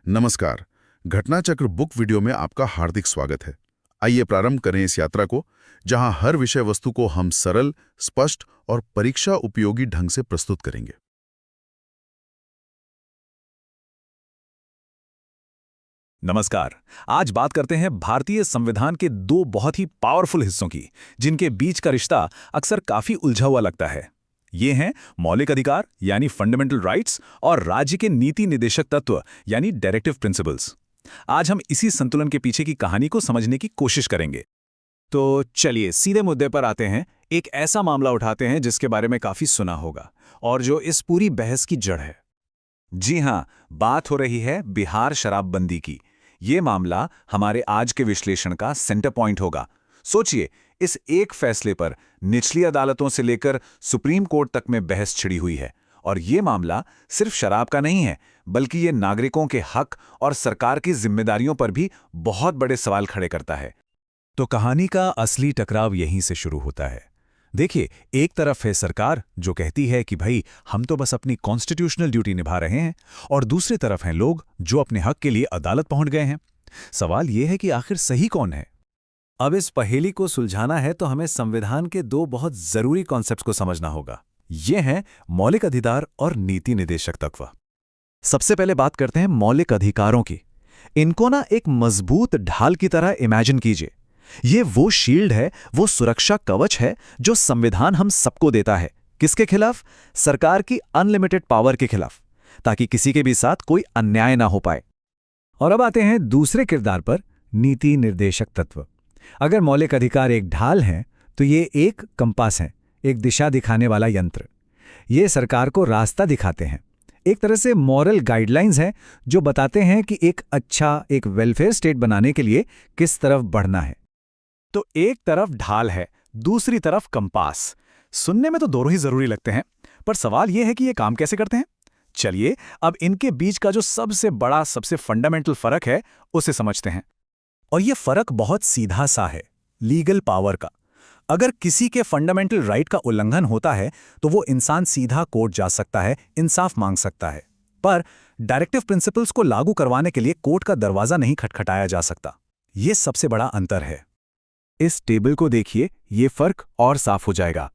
नमस्कार। घटना चक्र बुक वीडियो में आपका हार्दिक स्वागत है। आइए प्रारंभ करें इस यात्रा को, जहां हर विषय वस्तु को हम सरल, स्पष्ट और परीक्षा उपयोगी ढंग से प्रस्तुत करेंगे। नमस्कार। आज बात करते हैं भारतीय संविधान के दो बहुत ही पावरफुल हिस्सों की, जिनके बीच का रिश्ता अक्सर काफी उलझा हुआ लगता है। ये हैं मौलिक अधिकार यानी फंडामेंटल राइट्स और राज्य के नीति निदेशक तत्व यानी डायरेक्टिव प्रिंसिपल्स। आज हम इसी संतुलन के पीछे की कहानी को समझने की कोशिश करेंगे। तो चलिए सीधे मुद्दे पर आते हैं। एक ऐसा मामला उठाते हैं जिसके बारे में काफी सुना होगा और जो इस पूरी बहस की जड़ है। जी हां, बात हो रही है बिहार शराबबंदी की। ये मामला हमारे आज के विश्लेषण का सेंटर पॉइंट होगा। सोचिए, इस एक फैसले पर निचली अदालतों से लेकर सुप्रीम कोर्ट तक में बहस छिड़ी हुई है। और ये मामला सिर्फ शराब का नहीं है, बल्कि ये नागरिकों के हक और सरकार की जिम्मेदारियों पर भी बहुत बड़े सवाल खड़े करता है। तो कहानी का असली टकराव यहीं से शुरू होता है। देखिए, एक तरफ है सरकार जो कहती है कि भाई हम तो बस अपनी कॉन्स्टिट्यूशनल ड्यूटी निभा रहे हैं, और दूसरी तरफ हैं लोग जो अपने हक के लिए अदालत पहुंच गए हैं। सवाल यह है कि आखिर सही कौन है? अब इस पहेली को सुलझाना है तो हमें संविधान के दो बहुत जरूरी कॉन्सेप्ट्स को समझना होगा। ये हैं मौलिक अधिकार और नीति निदेशक तत्व। सबसे पहले बात करते हैं मौलिक अधिकारों की। इनको ना एक मजबूत ढाल की तरह इमेजिन कीजिए। ये वो शील्ड है, वो सुरक्षा कवच है जो संविधान हम सबको देता है। किसके खिलाफ? सरकार की अनलिमिटेड पावर के खिलाफ, ताकि किसी के भी साथ कोई अन्याय ना हो पाए। और अब आते हैं दूसरे किरदार पर, नीति निर्देशक तत्व। अगर मौलिक अधिकार एक ढाल है तो ये एक कंपास है, एक दिशा दिखाने वाला यंत्र। ये सरकार को रास्ता दिखाते हैं, एक तरह से मॉरल गाइडलाइंस हैं जो बताते हैं कि एक वेलफेयर स्टेट बनाने के लिए किस तरफ बढ़ना है। तो एक तरफ ढाल है, दूसरी तरफ कंपास। सुनने में तो दोनों ही जरूरी लगते हैं, पर सवाल यह है कि ये काम कैसे करते हैं। चलिए अब इनके बीच का जो सबसे बड़ा, सबसे फंडामेंटल फर्क है उसे समझते हैं। और यह फर्क बहुत सीधा सा है, लीगल पावर का। अगर किसी के फंडामेंटल राइट का उल्लंघन होता है तो वो इंसान सीधा कोर्ट जा सकता है, इंसाफ मांग सकता है। पर डायरेक्टिव प्रिंसिपल्स को लागू करवाने के लिए कोर्ट का दरवाजा नहीं खटखटाया जा सकता। यह सबसे बड़ा अंतर है। इस टेबल को देखिए, ये फर्क और साफ हो जाएगा।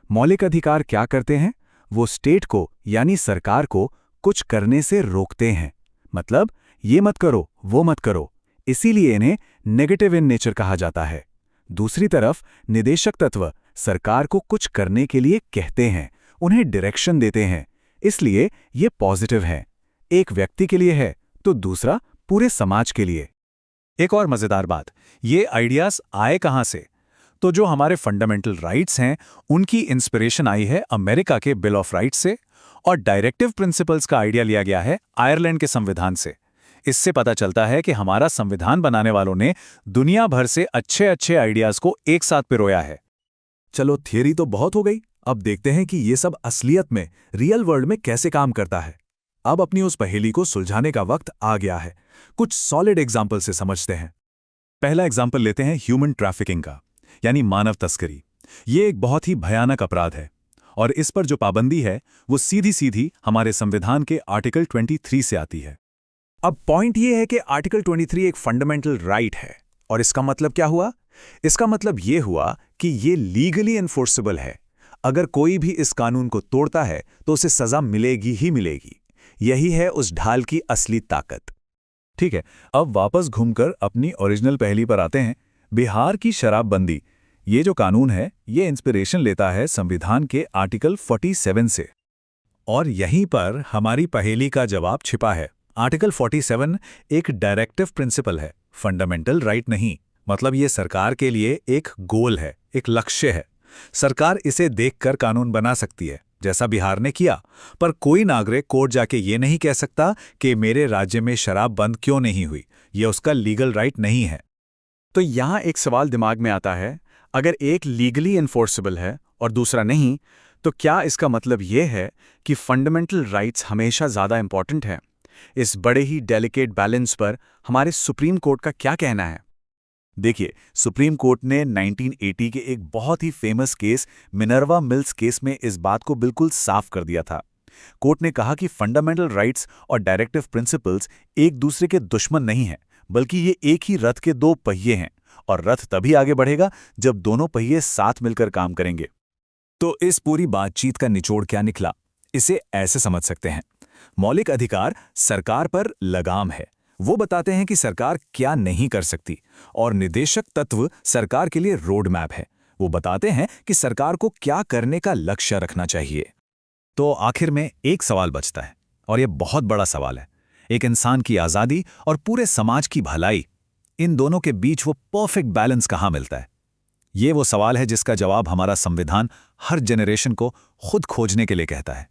मौलिक अधिकार क्या करते हैं? वो स्टेट को यानी सरकार को कुछ करने से रोकते हैं। मतलब ये मत करो, वो मत करो। इसीलिए इन्हें नेगेटिव इन नेचर कहा जाता है। दूसरी तरफ निदेशक तत्व सरकार को कुछ करने के लिए कहते हैं, उन्हें डायरेक्शन देते हैं। इसलिए ये पॉजिटिव है। एक व्यक्ति के लिए है तो दूसरा पूरे समाज के लिए। एक और मजेदार बात, ये आइडियाज आए कहां से? तो जो हमारे फंडामेंटल राइट्स हैं उनकी इंस्पिरेशन आई है अमेरिका के बिल ऑफ राइट्स से, और डायरेक्टिव प्रिंसिपल्स का आइडिया लिया गया है आयरलैंड के संविधान से। इससे पता चलता है कि हमारा संविधान बनाने वालों ने दुनिया भर से अच्छे अच्छे आइडियाज को एक साथ पिरोया है। चलो, थियरी तो बहुत हो गई, अब देखते हैं कि ये सब असलियत में, रियल वर्ल्ड में कैसे काम करता है। अब अपनी उस पहेली को सुलझाने का वक्त आ गया है। कुछ सॉलिड एग्जाम्पल से समझते हैं। पहला एग्जाम्पल लेते हैं ह्यूमन ट्रैफिकिंग का, यानी मानव तस्करी। ये एक बहुत ही भयानक अपराध है, और इस पर जो पाबंदी है वो सीधी सीधी हमारे संविधान के आर्टिकल 23 से आती है। अब पॉइंट ये है कि आर्टिकल 23 एक फंडामेंटल राइट है, और इसका मतलब क्या हुआ? इसका मतलब ये हुआ कि ये लीगली एनफोर्सेबल है। अगर कोई भी इस कानून को तोड़ता है तो उसे सजा मिलेगी ही मिलेगी। यही है उस ढाल की असली ताकत। ठीक है, अब वापस घूमकर अपनी ओरिजिनल पहेली पर आते हैं। बिहार की शराबबंदी, ये जो कानून है ये इंस्पिरेशन लेता है संविधान के आर्टिकल 47 से, और यहीं पर हमारी पहेली का जवाब छिपा है। आर्टिकल 47 एक डायरेक्टिव प्रिंसिपल है, फंडामेंटल राइट नहीं। मतलब ये सरकार के लिए एक गोल है, एक लक्ष्य है। सरकार इसे देखकर कानून बना सकती है, जैसा बिहार ने किया, पर कोई नागरिक कोर्ट जाके ये नहीं कह सकता कि मेरे राज्य में शराब बंद क्यों नहीं हुई। ये उसका लीगल राइट नहीं है। तो यहां एक सवाल दिमाग में आता है, अगर एक लीगली एनफोर्सेबल है और दूसरा नहीं, तो क्या इसका मतलब यह है कि फंडामेंटल राइट्स हमेशा ज़्यादा इंपॉर्टेंट है? इस बड़े ही डेलिकेट बैलेंस पर हमारे सुप्रीम कोर्ट का क्या कहना है? देखिए, सुप्रीम कोर्ट ने 1980 के एक बहुत ही famous case, Minerva Mills case में इस बात को बिल्कुल साफ कर दिया था। कोर्ट ने कहा कि फंडामेंटल राइट्स और डायरेक्टिव प्रिंसिपल्स एक दूसरे के दुश्मन नहीं हैं, बल्कि ये एक ही रथ के दो पहिए हैं, और रथ तभी आगे बढ़ेगा जब दोनों पहिए साथ मिलकर काम करेंगे। तो इस पूरी बातचीत का निचोड़ क्या निकला? इसे ऐसे समझ सकते हैं, मौलिक अधिकार सरकार पर लगाम है। वो बताते हैं कि सरकार क्या नहीं कर सकती, और निदेशक तत्व सरकार के लिए रोड मैप है। वो बताते हैं कि सरकार को क्या करने का लक्ष्य रखना चाहिए। तो आखिर में एक सवाल बचता है, और ये बहुत बड़ा सवाल है। एक इंसान की आज़ादी और पूरे समाज की भलाई, इन दोनों के बीच वो परफेक्ट बैलेंस कहाँ मिलता है? ये वो सवाल है जिसका जवाब हमारा संविधान हर जनरेशन को खुद खोजने के लिए कहता है।